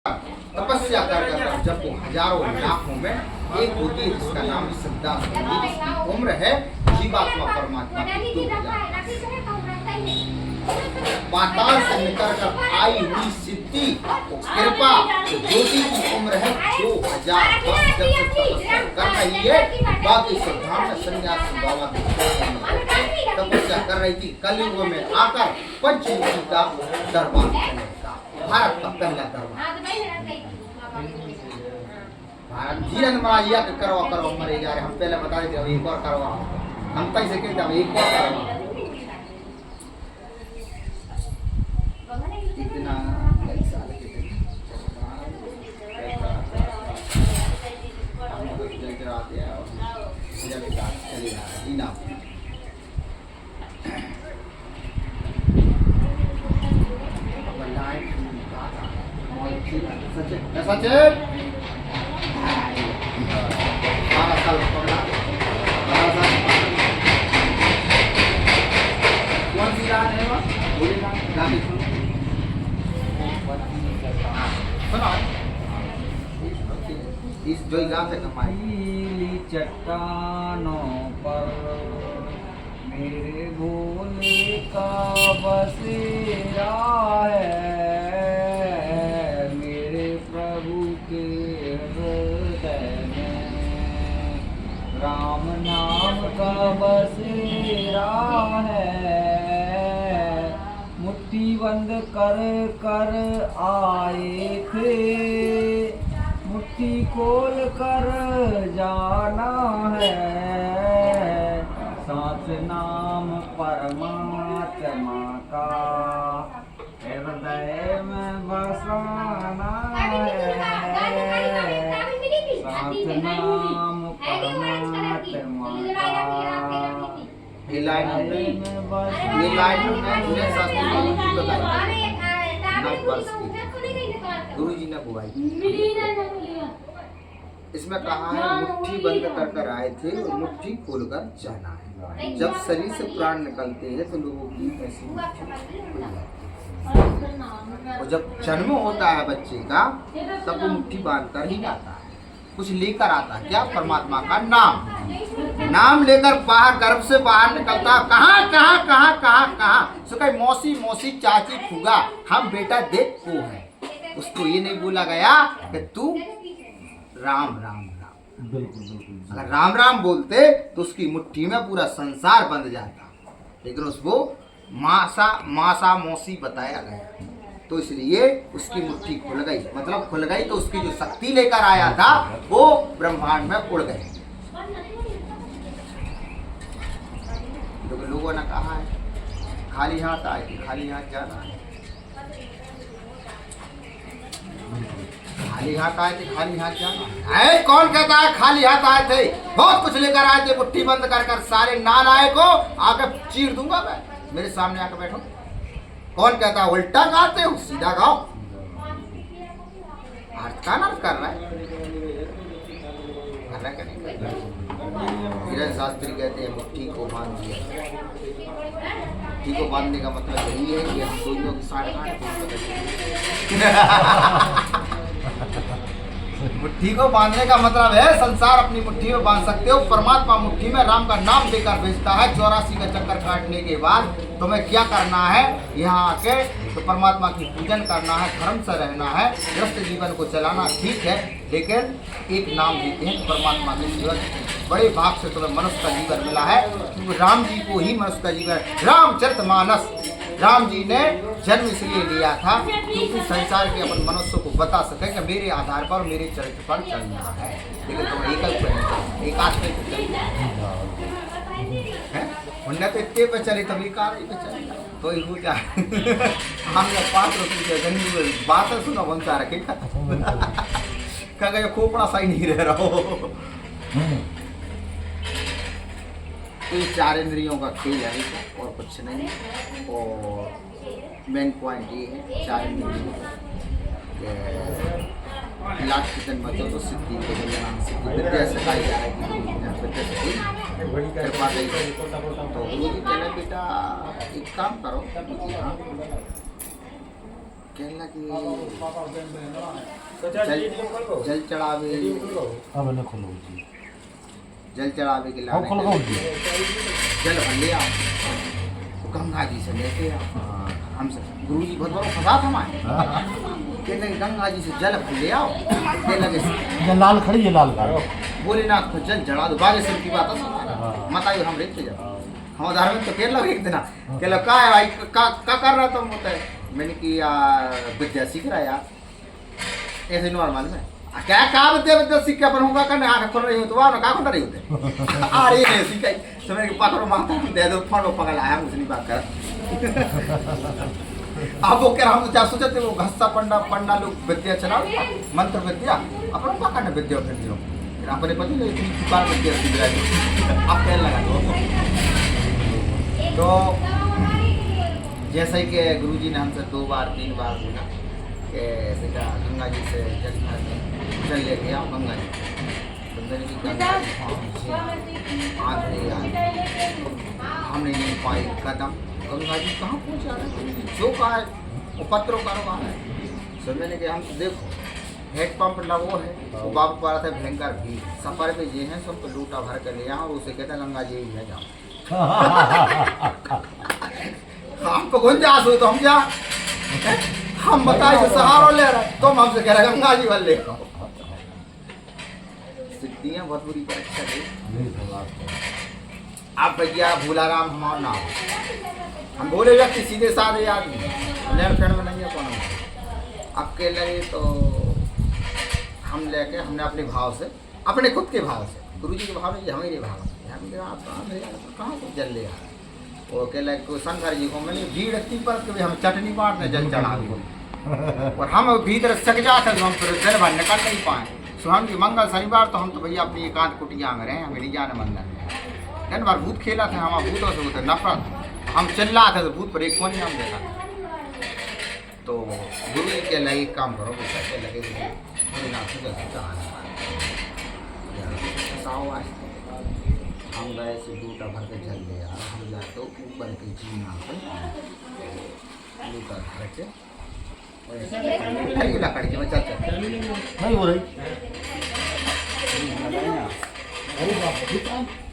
तपस्या कर जब वो हजारों लाखों में एक होती है जिसका नाम सिद्धार्थ की उम्र है जीवात्मा परमात्मा की पाताल से निकल कर आई हुई सिद्धि कृपा ज्योति की उम्र है 2000 वर्ष जब तक तपस्या कर रही है। बाकी श्रद्धा में सन्यास बाबा तपस्या कर रही थी। कलयुग में आकर पंचमुखी का दरबार चलेगा, भारत का पहला दरबार। भारत धीरन माया के करवा मरे जा रहे। हम पहले बता देते अब एक और करवा, हम कैसे कहते अब एक और करवा। इतना कई साल के थे आते हैं और चले जा रहे ना। सचिन 12 साल पकड़ा, 12 साल कौन सी रात है वह बोले ना गाने सुनो इस जो गान से कमाई। चट्टानों पर मेरे भोले का बसेरा है, मेरे प्रभु के हृदय में राम नाम का बसेरा है। मुट्ठी बंद कर कर आए थे, मुट्ठी खोल कर जाना है। साथ नाम परमात्मा का हृदय में बसाना है। साथ नाम परमात्मा का ये लाइन गुरु जी ने बुआई। इसमें कहा है मुट्ठी बंद कर कर आए थे और मुट्ठी खोल कर जाना है। जब शरीर से प्राण निकलते हैं तो लोगों की ऐसी और जब जन्म होता है बच्चे का तब वो मुट्ठी बांध कर ही आता है, कुछ लेकर आता है। क्या? परमात्मा का नाम लेकर बाहर गर्भ से बाहर निकलता। कहाँ कहाँ कहाँ कहाँ कहाँ सो कहीं मौसी मौसी चाची फूगा हम बेटा देख को है। उसको ये नहीं बोला गया कि तू राम राम राम। अगर राम राम बोलते तो उसकी मुट्ठी में पूरा संसार बंध जाता, लेकिन उसको मासा मौसी बताया गया। तो इसलिए उसकी मुट्ठी खुल गई, मतलब खुल गई तो उसकी जो शक्ति लेकर आया था वो ब्रह्मांड में उड़ गए। लोगों ने कहा है खाली हाथ आए थे खाली हाथ जाना है, खाली हाथ आए थे खाली हाथ जाना है। कौन कहता है खाली हाथ आए थे? बहुत कुछ लेकर आए थे। मुट्ठी बंद कर कर सारे नालायक को आकर चीर दूंगा मैं। मेरे सामने आकर बैठो। कौन कहता है उल्टा गाते हो? सीधा गाओ। अर्थ का नर्थ कर रहा है, कर रहा है क्या नहीं कर रहा? धीरज शास्त्री कहते हैं मुट्ठी को बांध दिया। मुट्ठी को बांधने का मतलब यही है कि हम दोनों की साठ मुट्ठी को बांधने का मतलब है संसार अपनी मुट्ठी में बांध सकते हो। परमात्मा मुट्ठी में राम का नाम देकर भेजता है। 84 का चक्कर काटने के बाद तुम्हें क्या करना है? यहाँ आके तो परमात्मा की पूजन करना है, धर्म से रहना है, गृहस्थ जीवन को चलाना ठीक है, लेकिन एक नाम देते हैं परमात्मा के जीवन। बड़े भाग से तुम्हें मनुष्य का जीवन मिला है, क्योंकि राम जी को ही मनुष्य का जीवन। रामचरितमानस राम जी ने जन्म इसलिए लिया था क्योंकि संसार के अपन मनुष्य को बता सके कि मेरे आधार पर मेरे चरित्र पर चलना है। लेकिन तुम एक आध पे उन्हें तो इतने पे चले तभी कार पे चले तो इनको क्या हम लोग 5 रुपये के गंदी बात सुना बनता रखे क्या कहे खोपड़ा सही नहीं रह रहा हो। तो ये 4 इंद्रियों का खेल है और कुछ नहीं। और मेन पॉइंट ये है 4 इंद्रियों लाख कितन बचो तो सिद्धि को विद्या सिखाई जाएगी। कृपा तो गुरु जी कहना बेटा एक काम करो, कहला कि जल चढ़ावे अब न खोलो जी जल चढ़ावे के अब खोलो लाने जी जल भर लिया गंगा जी से लेके हमसे गुरु जी बहुत बड़ा फंसा था हमारे कहने लगे गंगा जी से जल भर ले आओ कहने लगे ये लाल खड़ी है लाल गाड़ी भोलेनाथ को जल चढ़ा दो बागेश्वर की बात है मत आइयो हम रेखते जाओ हम धार्मिक तो केरला एक दिन कहला का है भाई का कर रहा तुम होता है मैंने कि विद्या सीख रहा यार ऐसे नॉर्मल में क्या का विद्या सीख के अपन होगा करने आंख खोल रही हो तो वहां का खोल रही होते अरे नहीं सीखा तो मैंने पकड़ो माता दे दो फड़ो पकड़ आया मुझे नहीं बात कर अब वो कह हम तो जा सोचते वो घस्सा पंडा लोग विद्या चला मंत्र विद्या अपन पकड़ने विद्या फिर दियो फिर अपने पति ने इतनी बार विद्या सीख रहा है आप कहने लगा तो जैसे ही कि गुरुजी ने हमसे 2 बार 3 बार बोला कि बेटा गंगा जी से जल लेके आओ गंगा जी बंदर की गंगा जी आंधे हमने नहीं पाई कदम गंगा जी कहाँ पहुँचा रहे जो कहा है वो पत्रों का रहा है सो मैंने कि हम देखो हेड पंप लगो है वो बाबू पा रहा था भयंकर भी सफर पे ये हैं सब लूटा भर कर ले और उसे कहते हैं गंगा जी ही है जाओ हमको गुंजाइश हुई तो हम क्या हम बताए जो सहारा ले रहे तुम हमसे कह रहे गंगा जी वाले सिद्धियां बहुत बुरी परीक्षा दी आप भैया भूलाराम हमारा नाम हम बोले व्यक्ति सीधे साधे आदमी लेन फेण में नहीं है कौन अब के लगे तो हम लेके हमने अपने भाव से अपने खुद के भाव से गुरु जी के भाव नहीं हमारे भाव से आप कहाँ से जल ले आए वो कहला को शंकर जी को मैंने भीड़ इतनी पर कि हम चटनी बांटने जल चढ़ा दी और हम भीतर सक जाते तो हम फिर जल भर निकल नहीं पाए सो हम जी मंगल शनिवार तो हम तो भैया अपनी एकांत कुटिया में रहे हमें नहीं जाने मंदिर में दिन भर भूत खेला थे हमारा भूतों से होते नफरत हम चिल्लाते तो भूत पर एक कोनी हम देखा तो गुरु जी के लगे काम करो कैसे लगे हम गए से लूटा भर के जल ले यार हम जाए तो ऊपर के जीना पर लूटा भर के लकड़ी के में चल नहीं हो रही अरे बाप रे